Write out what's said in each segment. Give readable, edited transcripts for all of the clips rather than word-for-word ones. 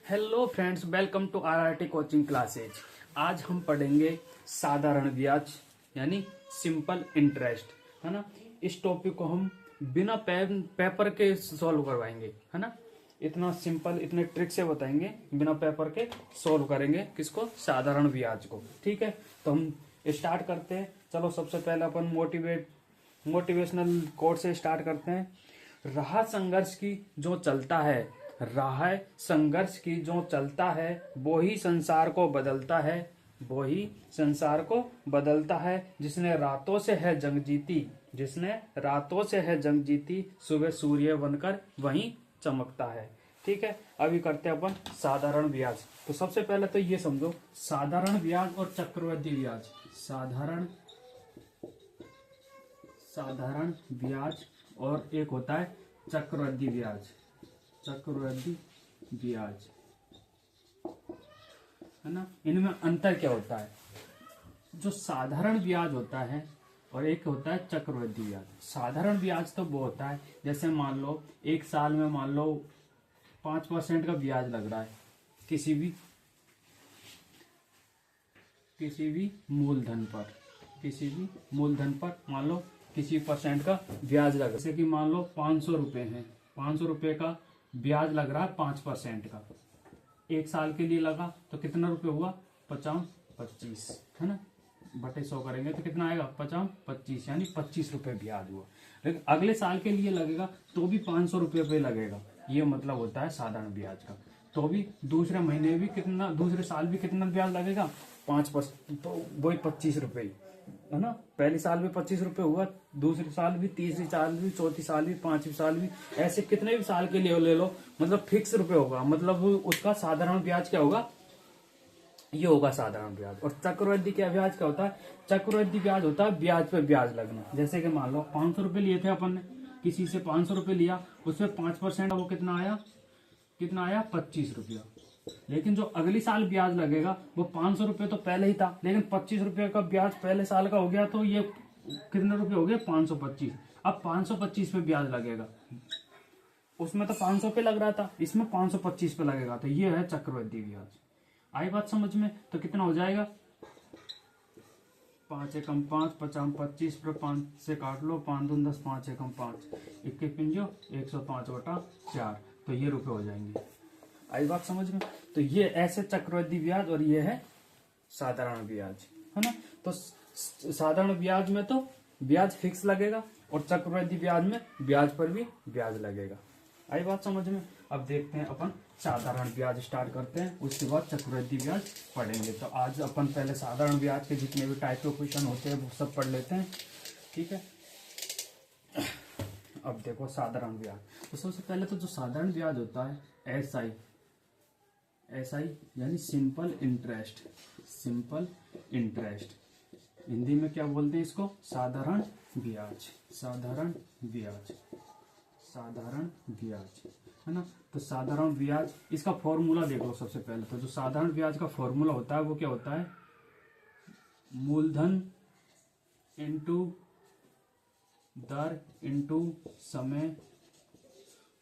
Hello friends, welcome to RRT coaching classes. आज हम पढ़ेंगे साधारण ब्याज यानी सिंपल इंटरेस्ट, है ना। इस टॉपिक को हम बिना पेपर के सॉल्व करवाएंगे, है ना। इतना सिंपल, इतने ट्रिक से बताएंगे, बिना पेपर के सॉल्व करेंगे किसको, साधारण ब्याज को। ठीक है, तो हम स्टार्ट करते हैं। चलो, सबसे पहले अपन मोटिवेशनल कोट से स्टार्ट करते हैं। राह संघर्ष की जो चलता है, राह संघर्ष की जो चलता है, वो ही संसार को बदलता है, वो ही संसार को बदलता है। जिसने रातों से है जंग जीती, जिसने रातों से है जंग जीती, सुबह सूर्य बनकर वहीं चमकता है। ठीक है, अभी करते हैं अपन साधारण ब्याज। तो सबसे पहले तो ये समझो, साधारण ब्याज और चक्रवृद्धि ब्याज। साधारण ब्याज और एक होता है चक्रवृद्धि ब्याज। चक्रवृद्धि ब्याज, है ना। इनमें अंतर क्या होता है? जो साधारण ब्याज होता है और एक होता है चक्रवृद्धि ब्याज। साधारण ब्याज तो वो होता है, जैसे मान लो एक साल में मान लो 5% का ब्याज लग रहा है किसी भी मूलधन पर, मान लो किसी परसेंट का ब्याज लग रहा है। जैसे कि मान लो 500 रुपए है, 500 रुपए का ब्याज लग रहा है 5% का। एक साल के लिए लगा तो कितना रुपए हुआ? 25, है ना। बटे 100 करेंगे तो कितना आएगा? 25, यानी 25 रुपए ब्याज हुआ। लेकिन अगले साल के लिए लगेगा तो भी 500 रुपए पे लगेगा। ये मतलब होता है साधारण ब्याज का। तो भी दूसरे महीने भी कितना, दूसरे साल भी कितना ब्याज लगेगा? 5%, तो वही 25 रुपए, है ना। पहले साल में 25 रुपए हुआ, दूसरे साल भी, तीसरी साल भी, चौथी साल भी, पांचवी साल भी, ऐसे कितने भी साल के लिए ले लो, मतलब फिक्स रुपए होगा। मतलब उसका साधारण ब्याज क्या होगा? ये होगा साधारण ब्याज। और चक्रवृद्धि क्या ब्याज क्या होता है? चक्रवृद्धि ब्याज होता है ब्याज पे ब्याज लगना। जैसे कि मान लो 500 रुपए लिए थे अपन ने, किसी से 500 रुपए लिया, उसमें 5%, वो कितना आया? 25 रुपया। लेकिन जो अगली साल ब्याज लगेगा वो 500 रुपये तो पहले ही था, लेकिन 25 रुपये का ब्याज पहले साल का हो गया, तो ये कितने रुपए हो गए? 525। अब 525 पे ब्याज लगेगा। उसमें तो 500 पे लग रहा था, इसमें 525 पे लगेगा। तो ये है चक्रवृद्धि ब्याज। आई बात समझ में? तो कितना हो जाएगा? 5 एकम 5, 50 25 पर 5 से काट लो, 5 दून 10, 5 एकम 5, 21 पिंजो 105/4। तो ये रुपए हो जाएंगे। आई बात समझ में? तो ये ऐसे चक्रवृद्धि ब्याज और ये है साधारण ब्याज, है ना। तो साधारण ब्याज में तो ब्याज फिक्स लगेगा और चक्रवृद्धि ब्याज में ब्याज पर भी ब्याज लगेगा। आई बात समझ में? अब देखते हैं अपन साधारण ब्याज स्टार्ट करते हैं, उसके बाद चक्रवृद्धि ब्याज पढ़ेंगे। तो आज अपन पहले साधारण ब्याज के जितने भी टाइप के क्वेश्चन होते हैं वो सब पढ़ लेते हैं। ठीक है, अब देखो साधारण ब्याज। तो सबसे पहले तो जो साधारण ब्याज होता है, एसआई यानी सिंपल इंटरेस्ट। हिंदी में क्या बोलते हैं इसको? साधारण ब्याज, है ना। तो साधारण ब्याज, इसका फॉर्मूला देख लो। सबसे पहले तो जो साधारण ब्याज का फॉर्मूला होता है वो क्या होता है? मूलधन इंटू दर इंटू समय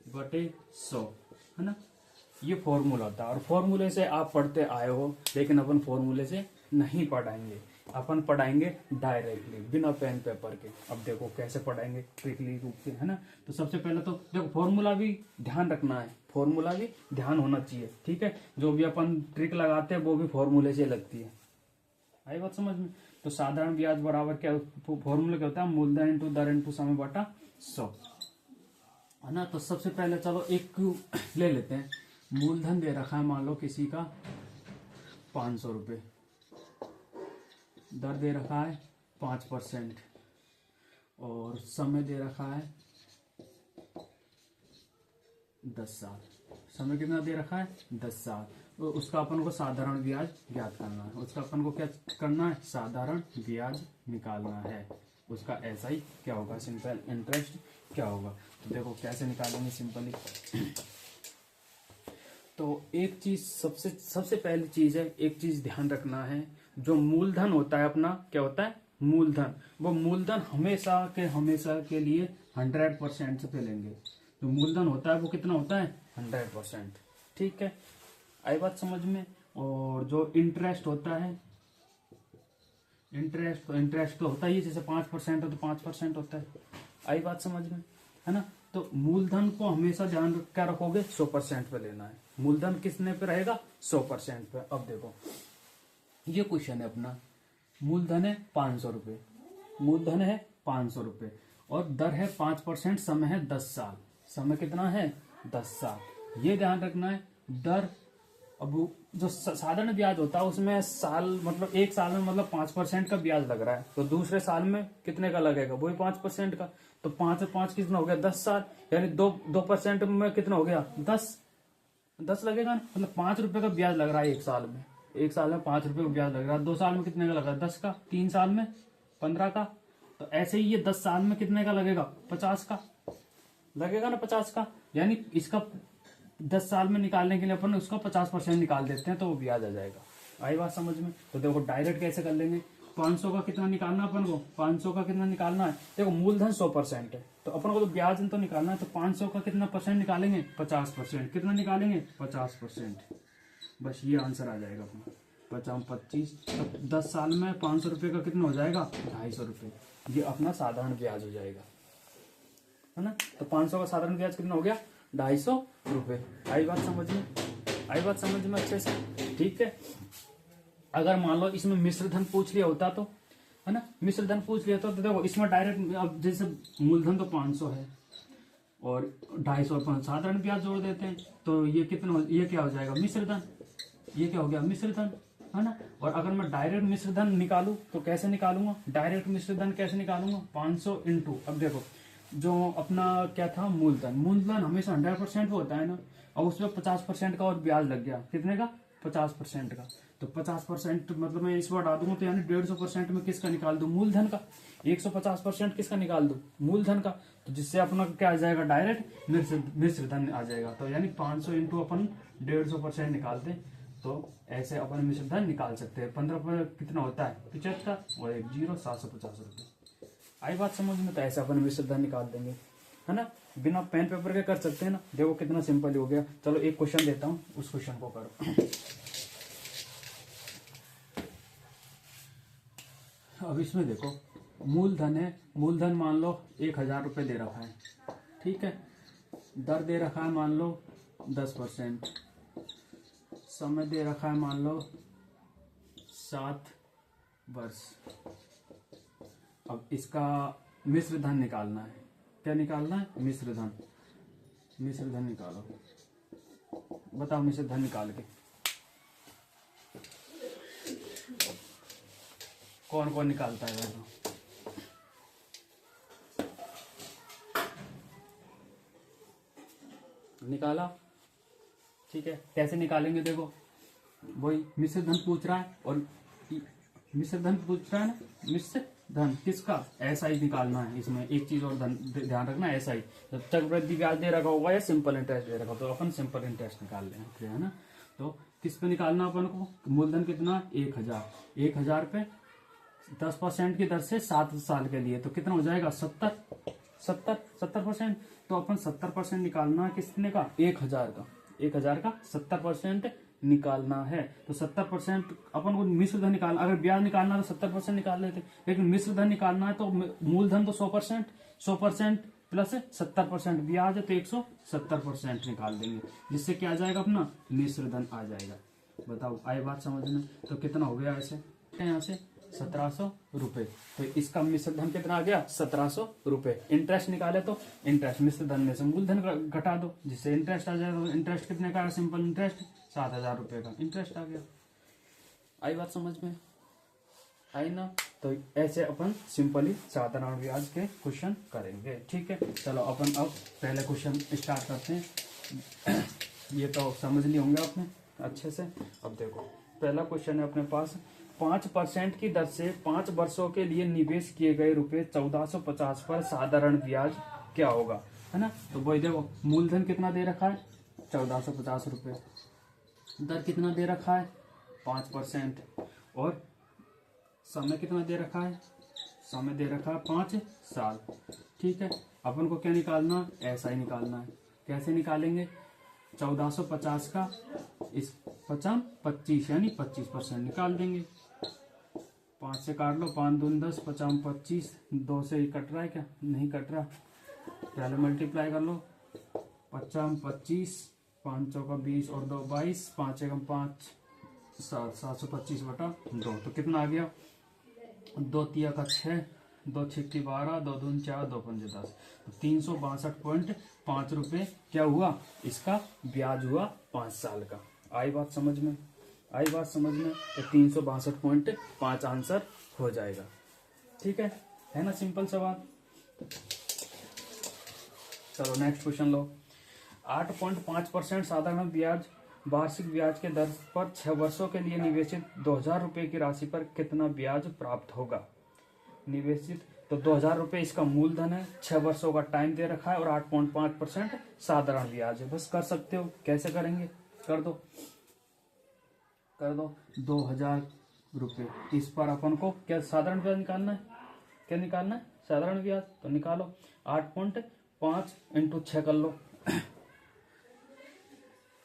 बटे 100, है ना। ये फॉर्मूला होता है और फॉर्मूले से आप पढ़ते आए हो, लेकिन अपन फॉर्मूले से नहीं पढ़ाएंगे, अपन पढ़ाएंगे डायरेक्टली बिना पेन पेपर के। अब देखो कैसे पढ़ाएंगे, ट्रिकली रूप से, है ना। तो सबसे पहले तो देखो, फॉर्मूला भी ध्यान रखना है, फॉर्मूला भी ध्यान होना चाहिए। ठीक है, जो भी अपन ट्रिक लगाते हैं वो भी फॉर्मूले से लगती है। आई बात समझ में? तो साधारण ब्याज बराबर क्या फॉर्मूला क्या होता है? मूलधन इंटू दर इंटू समय बटा 100, है ना। तो सबसे पहले चलो एक ले लेते हैं। मूलधन दे रखा है मान लो किसी का 500 रुपये, दर दे रखा है 5%, और समय दे रखा है 10 साल। समय कितना दे रखा है? 10 साल। तो उसका अपन को साधारण ब्याज ज्ञात करना है। उसका अपन को क्या करना है? साधारण ब्याज निकालना है। उसका एसआई क्या होगा? सिंपल इंटरेस्ट क्या होगा? तो देखो कैसे निकालेंगे सिंपली। तो एक चीज, सबसे पहली चीज है, एक चीज ध्यान रखना है। जो मूलधन होता है अपना, क्या होता है? मूलधन। वो मूलधन हमेशा के लिए 100% पे लेंगे। जो मूलधन होता है वो कितना होता है? 100%। ठीक है, आई बात समझ में। और जो इंटरेस्ट होता है, इंटरेस्ट तो होता ही है, जैसे 5% है तो 5% होता है। आई बात समझ में, है ना। तो मूलधन को हमेशा ध्यान क्या रखोगे, 100% पे लेना है। मूलधन किसने पे रहेगा, 100% पे। अब देखो ये क्वेश्चन है अपना, मूलधन है 500 रुपये, मूलधन है 500 रुपये और दर है 5%, समय है 10 साल। समय कितना है, 10 साल। ये ध्यान रखना है दर, अब जो साधारण ब्याज होता है उसमें साल मतलब एक साल में मतलब 5% का ब्याज लग रहा है, तो दूसरे साल में कितने का लगेगा, वही 5% का। तो 5 से 5 कितना हो गया, 10 साल, यानी 2% में कितना हो गया, 10 लगेगा ना। मतलब 5 रुपए का ब्याज लग रहा है एक साल में, एक साल में 5 रुपए का ब्याज लग रहा है। 2 साल में कितने का लग रहा है, 10 का। 3 साल में 15 का। तो ऐसे ही ये 10 साल में कितने का लगेगा, 50 का लगेगा ना, 50 का। यानी इसका 10 साल में निकालने के लिए अपन उसका 50% निकाल देते हैं तो वो ब्याज आ जाएगा। आई बात समझ में। तो देखो डायरेक्ट कैसे कर लेंगे, 500 का कितना निकालना अपन को, 500 का कितना निकालना है, देखो मूलधन 100% है तो अपन को तो ब्याज तो निकालना है, तो 500 का कितना परसेंट निकालेंगे, 50%। कितना निकालेंगे, 50%। बस ये आंसर आ जाएगा अपना 25। अब 10 साल में 500 रुपये का कितना हो जाएगा, 250 रुपये। ये अपना साधारण ब्याज हो जाएगा, है ना। तो 500 का साधारण ब्याज कितना हो गया, 250 रुपये। आई बात समझ में, आई बात समझ में अच्छे से, ठीक है। अगर मान लो इसमें मिश्र धन पूछ लिया होता तो, है ना, मिश्र धन पूछ लिया तो देखो इसमें डायरेक्ट, अब जैसे मूलधन तो 500 है और 250 और साधारण ब्याज जोड़ देते हैं, तो ये कितना, ये क्या हो जाएगा, मिश्र धन। ये क्या हो गया, मिश्र धन, है ना। और अगर मैं डायरेक्ट मिश्र धन निकालूं तो कैसे निकालूंगा, डायरेक्ट मिश्र धन कैसे निकालूंगा, 500 इंटू, अब देखो जो अपना क्या था, मूलधन, मूलधन हमेशा 100% होता है ना, और उसमें 50% का और ब्याज लग गया, कितने का, 50% का। तो 50% मतलब मैं इस बार डाल दूंगा तो यानी 150% में किसका निकाल दूं, मूलधन का। 150% किसका निकाल दूं, मूलधन का। तो जिससे अपना क्या आ जाएगा, डायरेक्ट मिश्र धन आ जाएगा। तो यानी 500 इंटू अपन 150% निकालते, तो ऐसे अपन मिश्र धन निकाल सकते हैं। 15 पर कितना होता है, 75 और 1 0, 750 रुपये। आई बात समझ में। तो ऐसे अपन मिश्र धन निकाल देंगे, है ना, बिना पेन पेपर के कर सकते हैं ना। देखो कितना सिंपल हो गया। चलो एक क्वेश्चन देता हूँ, उस क्वेश्चन को करो। अब इसमें देखो मूलधन है, मूलधन मान लो 1000 रुपये दे रखा है, ठीक है। दर दे रखा है मान लो 10%, समय दे रखा है मान लो 7 वर्ष। अब इसका मिश्र धन निकालना है, क्या निकालना है, मिश्र धन। मिश्र धन निकालो, बताओ मिश्र धन निकाल के कौन कौन निकालता है वैसे, निकाला, ठीक है। कैसे निकालेंगे, देखो वही मिश्र धन पूछ रहा है, और मिश्र धन पूछ रहा है ना, मिश्र धन किसका, एसआई निकालना है। इसमें एक चीज और ध्यान रखना, एसआई जब चक्रवृद्धि ब्याज दे रखा होगा या सिंपल इंटरेस्ट दे रखा, तो अपन सिंपल इंटरेस्ट निकाल लेंगे, है ना। तो किस पे निकालना अपन को, मूलधन कितना, 1000, 1000 पे 10% की दर से 7 साल के लिए, तो कितना हो जाएगा, 70%। तो अपन 70% निकालना है किसने का, 1000 का, 1000 का 70% निकालना है। तो 70% अपन को मिश्र धन निकालना, अगर ब्याज निकालना है तो 70% निकाल लेते, लेकिन मिश्र धन निकालना है तो मूलधन तो 100% प्लस 70% ब्याज है, तो 170% निकाल देंगे, जिससे क्या आ जाएगा, अपना मिश्र धन आ जाएगा। बताओ आई बात समझ में। तो कितना हो गया ऐसे, यहाँ से 1700 रुपये। तो इसका मिश्र धन कितना आ गया, 1700 रुपये। इंटरेस्ट निकाले तो इंटरेस्ट मिश्र धन में से मूलधन घटा दो, जिससे इंटरेस्ट आ जाएगा। तो इंटरेस्ट कितने का है, सिंपल इंटरेस्ट 7000 रुपये का इंटरेस्ट आ गया। आई बात समझ में, आई ना। तो ऐसे अपन सिंपली साधारण ब्याज के क्वेश्चन करेंगे, ठीक है। चलो अपन अब पहले क्वेश्चन स्टार्ट करते हैं। ये तो समझ लिए होंगे आपने अच्छे से। अब देखो पहला क्वेश्चन है अपने पास, 5% की दर से 5 वर्षों के लिए निवेश किए गए रुपए 1450 पर साधारण ब्याज क्या होगा, है ना। तो वही देखो मूलधन कितना दे रखा है, 1450 रुपये, दर कितना दे रखा है, 5%, और समय कितना दे रखा है, समय दे रखा है 5 साल, ठीक है। अपन को क्या निकालना, ऐसा ही निकालना है। कैसे निकालेंगे, 1450 का इस पचाम 25 यानी 25% निकाल देंगे। 5 से काट लो, 5 दूनी 10, पचाम 25, 2 से ही कट रहा है क्या? नहीं कट रहा। पहले मल्टीप्लाई कर लो, पचाम 25, 5 चौका 20 और 2 22, 5 एकम 5, 7, 725 बटा 2। तो कितना आ गया? 2 तिया का 6, 2 छिक्की 12, 2 दूनी 4, 2 पंजे 10। तो 362.5 रुपये क्या हुआ? इसका ब्याज हुआ 5 साल का। आई बात समझ में? आई बात समझ में? तो 362.5 आंसर हो जाएगा। ठीक है ना? सिंपल सवाल। चलो नेक्स्ट क्वेश्चन लो। 8.5% साधारण ब्याज वार्षिक ब्याज के दर पर 6 वर्षों के लिए निवेशित 2000 रुपए की राशि पर कितना ब्याज प्राप्त होगा? निवेशित तो 2000 रुपए इसका मूलधन है, 6 वर्षों का टाइम दे रखा है और 8.5% साधारण ब्याज है। बस कर सकते हो। कैसे करेंगे? कर दो 2000 रुपये। इस पर अपन को क्या साधारण ब्याज निकालना है? क्या निकालना है? साधारण ब्याज। तो निकालो 8.5 इंटू 6 कर लो।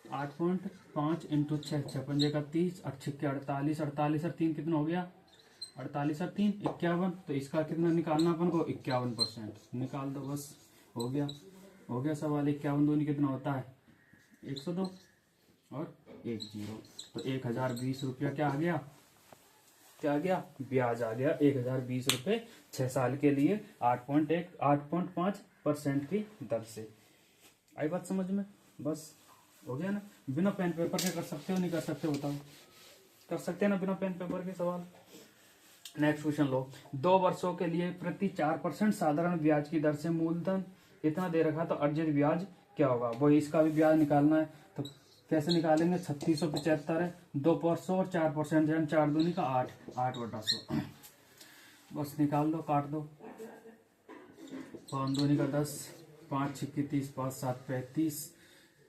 8.5 इंटू 6, 6 पंजे का 30, 8 छक्के 48, 48 और 3 कितना हो गया? 48 और 3 51। तो इसका कितना निकालना अपन को? 51% निकाल दो। बस हो गया सवाल। 51 दूनी कितना होता है? 102 और 10। तो 1020 रुपया क्या आ गया? क्या आ गया? ब्याज आ गया 1020 रुपये 6 साल के लिए 8.5% की दर से। आई बात समझ में? बस हो गया ना? बिना पेन पेपर के कर सकते हो? नहीं कर सकते? बताओ। कर सकते हैं ना बिना पेन पेपर के सवाल? नेक्स्ट क्वेश्चन लो। 2 वर्षों के लिए प्रति 4% साधारण ब्याज की दर से मूलधन इतना दे रखा, तो अर्जित ब्याज क्या होगा? वो इसका भी ब्याज निकालना है। तो कैसे निकालेंगे? 3675 है, 2% और 4%, यानी 4 दूनी का 8, 8/100। बस निकाल दो, काट दो। 5 दूनी का 10, 5 छिक्की 30, 5 7 35,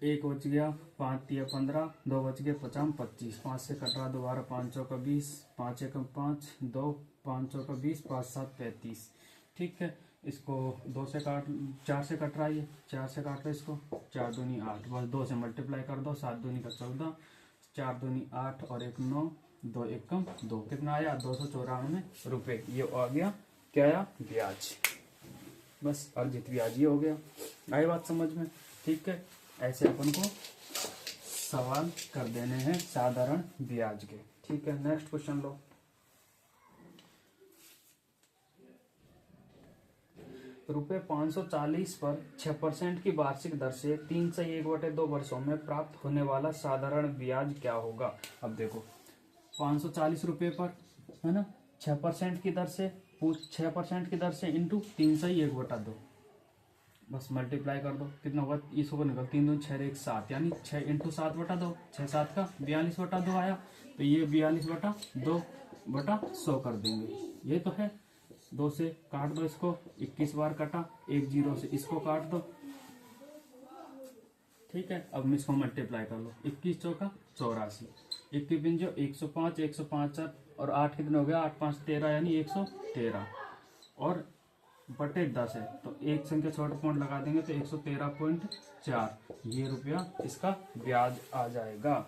1 बच गया, 5 तिया 15, 2 बच गए, 50 25। 5 से कट रहा दोबारा, 5 चौका 20, 5 एकम 5, 2 5 चौका 20, 5 7 35। ठीक है। इसको 2 से काट, 4 से कट रहा है, 4 से काट लो इसको, 4 दूनी 8। बस 2 से मल्टीप्लाई कर दो, 7 दूनी का 14, 4 दूनी 8 और 1 9, 2 एकम 2। कितना आया? 294 रुपये। ये आ गया क्या आया? ब्याज। बस अर्जित ब्याज ये हो गया। आई बात समझ में? ठीक है। ऐसे अपन को सवाल कर देने हैं साधारण ब्याज के। ठीक है। नेक्स्ट क्वेश्चन लो। रुपये 540 पर 6% की वार्षिक दर से 3 से 1/2 वर्षों में प्राप्त होने वाला साधारण ब्याज क्या होगा? अब देखो 540 रुपये पर, है ना, 6% की दर से, 6% की दर से इंटू 3 से 1/2। बस मल्टीप्लाई कर दो, कितना होगा? इसको निकल 3 दूनी 6 1 7, यानी 6 इंटू 7/2, 6 7 का 42/2 आया। तो ये 42/2/100 कर देंगे। ये तो है। 2 से काट दो इसको, 21 बार कटा, 1 0 से इसको काट दो। ठीक है। अब इसको मल्टीप्लाई कर लो, 21 चौका 84, 21 बिंजो 105, 105 और 8 कितने हो गया? 8 5 13, यानी 113 और बटे 10 है। तो एक संख्या छोटा पॉइंट लगा देंगे तो 113.4 ये रुपया इसका ब्याज आ जाएगा।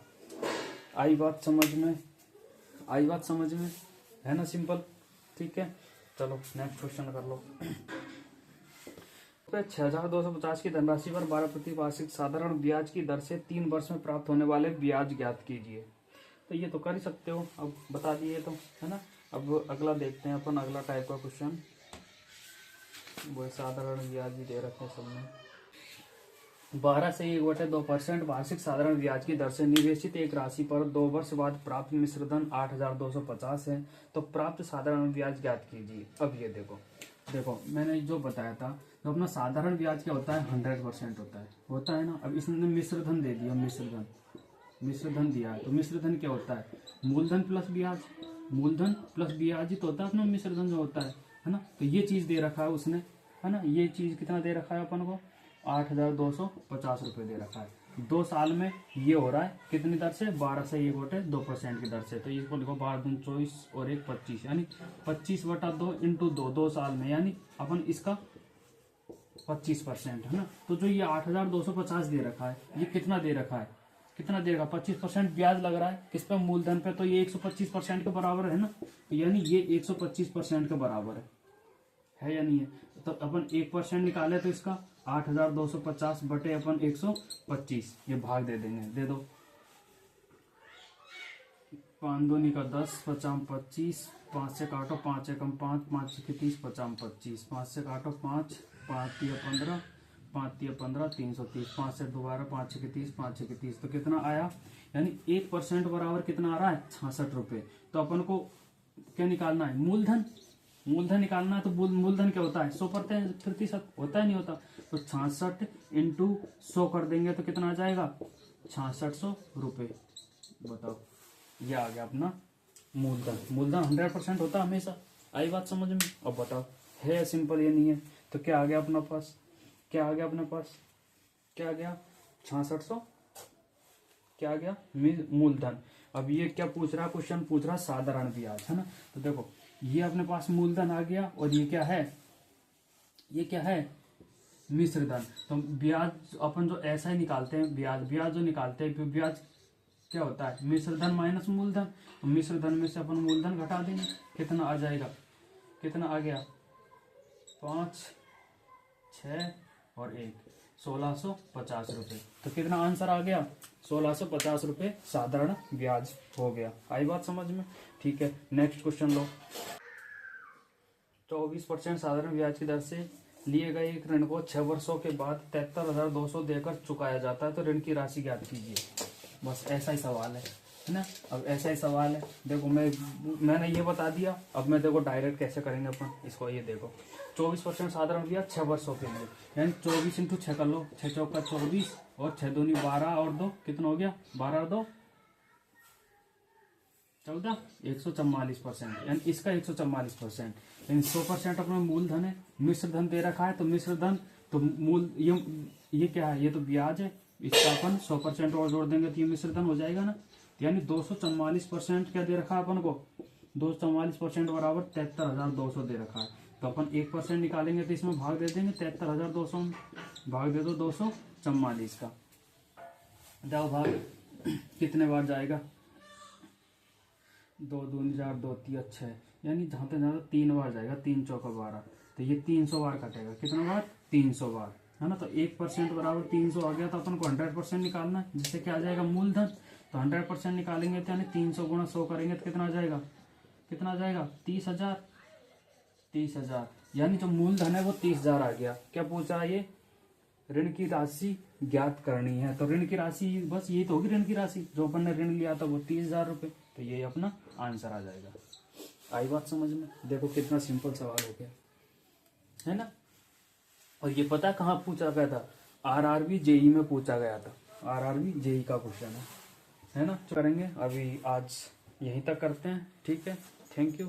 आई बात समझ में? आई बात समझ में? है ना? सिंपल। ठीक है। चलो नेक्स्ट क्वेश्चन कर लो। 6250 की धनराशि पर 12% वार्षिक साधारण ब्याज की दर से 3 वर्ष में प्राप्त होने वाले ब्याज ज्ञात कीजिए। तो ये तो कर ही सकते हो, अब बता दिए तो, है ना। अब अगला देखते हैं अपन, अगला टाइप का क्वेश्चन। वो साधारण ब्याज भी दे रखे हैं सबने। 12 से 1/2% वार्षिक साधारण ब्याज की दर से निवेशित एक राशि पर 2 वर्ष बाद प्राप्त मिश्रधन 8250 है, तो प्राप्त साधारण ब्याज ज्ञात कीजिए। अब ये देखो मैंने जो बताया था, तो अपना साधारण ब्याज क्या होता है? 100% होता है ना। अब इसने मिश्रधन दे दिया, मिश्रधन दिया है, तो मिश्रधन क्या होता है? मूलधन प्लस ब्याज, मूलधन प्लस ब्याज ही तो होता है अपना मिश्रधन जो होता है ना। तो ये चीज दे रखा है उसने, है ना। ये चीज कितना दे रखा है अपन को? 8250 रुपये दे रखा है। 2 साल में ये हो रहा है कितनी दर से? 12 से 1/2% की दर से। तो इसको लिखो 12 दूनी 24 और 1 25, यानी 25/2 इंटू 2 साल में, यानी अपन इसका 25%, है ना। तो जो ये 8250 दे रखा है, ये कितना दे रखा है? कितना देगा, 25% ब्याज लग रहा है किस पे, मूलधन पे। तो ये 125% के बराबर है ना, यानी ये 125% के बराबर है या नहीं है। तो अपन 1% निकाले तो इसका 8,250 बटे अपन 125, ये भाग दे देंगे, दे दो। 5 दूनी का 10, 50 25, 5 से काटो, 5 एकम 5, 5 के 30, 50 25, 5 से काटो 5, 5 तिया 15, 5 तिया 15, 330, 5 से दोबारा 5 के 30, 5 के 30, तो कितना आया, यानी 1% बराबर कितना आ रहा है, 66 रुपए। तो अपन को क्या निकालना है, मूलधन। मूलधन निकालना है तो मूलधन क्या होता है, 100% होता है, नहीं होता। तो 66 इंटू 100 कर देंगे तो कितना आ जाएगा, 6600 रुपये। बताओ, ये आ गया अपना मूलधन। मूलधन 100% होता है हमेशा। आई बात समझ में। अब बताओ, है सिंपल ये नहीं है, तो क्या आ गया अपना पास, क्या आ गया अपने पास, क्या आ गया, 6600, क्या आ गया, मूलधन। अब ये क्या पूछ रहा, क्वेश्चन पूछ रहा साधारण ब्याज, है ना। तो देखो ये अपने पास मूलधन आ गया, और ये क्या है, ये क्या है, मिश्र धन। तो ब्याज अपन जो ऐसा ही निकालते हैं, ब्याज जो निकालते हैं, ब्याज क्या होता है, मिश्र धन माइनस मूलधन। तो मिश्र धन में से अपन मूलधन घटा देंगे, कितना आ जाएगा, कितना आ गया, 5, 6 और 1, 1650 रुपये। तो कितना आंसर आ गया, 1650 रुपये साधारण ब्याज हो गया। आई बात समझ में। ठीक है, नेक्स्ट क्वेश्चन लो। 24% साधारण ब्याज की दर से लिए गए एक ऋण को 6 वर्षों के बाद 73,200 देकर चुकाया जाता है, तो ऋण की राशि ज्ञात कीजिए। बस ऐसा ही सवाल है ना। अब ऐसा ही सवाल है, देखो मैंने ये बता दिया। अब मैं देखो डायरेक्ट कैसे करेंगे अपन इसको, ये देखो 24% साधारण ब्याज 6 वर्षों के लिए, यानी 24 इंटू 6 कर लो, 6 चौका 24 और 6 दूनी 12 और 2 कितना हो गया, 12 और 2 14, 144%, यानी इसका 144%, यानी 100% अपना मूलधन है। मिश्र धन दे रखा है, तो मिश्र धन तो मूल ये क्या है, ये तो ब्याज है, इसका अपन 100% और जोड़ देंगे तो ये मिश्र धन हो जाएगा ना। यानी 244% क्या दे रखा है अपन को, 244% बराबर 73,200 दे रखा है। तो अपन 1% निकालेंगे तो इसमें भाग दे देंगे, 73,200 भाग दे दो 244 का, जाओ भाग कितने बार जाएगा, 2 दूनी 4, 2 3 6, यानी जहाँ तक ज्यादा 3 बार जाएगा, 3 चौका 12, तो ये 300 बार कटेगा, कितना बार, 300 बार, है ना। तो 1% बराबर 300 आ गया, तो अपन को 100% निकालना है, जिससे क्या आ जाएगा, मूलधन। तो 100% निकालेंगे तो यानी 300 गुणा 100 करेंगे तो कितना आ जाएगा, कितना आ जाएगा, 30,000, 30,000, यानी जो मूलधन है वो 30,000 आ गया। क्या पूछा ये, ऋण की राशि ज्ञात करनी है, तो ऋण की राशि बस यही तो होगी, ऋण की राशि जो अपन ने ऋण लिया था वो 30,000 रुपये, तो ये अपना आंसर आ जाएगा। आई बात समझ में। देखो कितना सिंपल सवाल हो गया, है ना। और ये पता कहाँ पूछा गया था, आरआरबी जेई में पूछा गया था, आरआरबी जेई का क्वेश्चन है ना। करेंगे अभी, आज यहीं तक करते हैं, ठीक है, थैंक यू।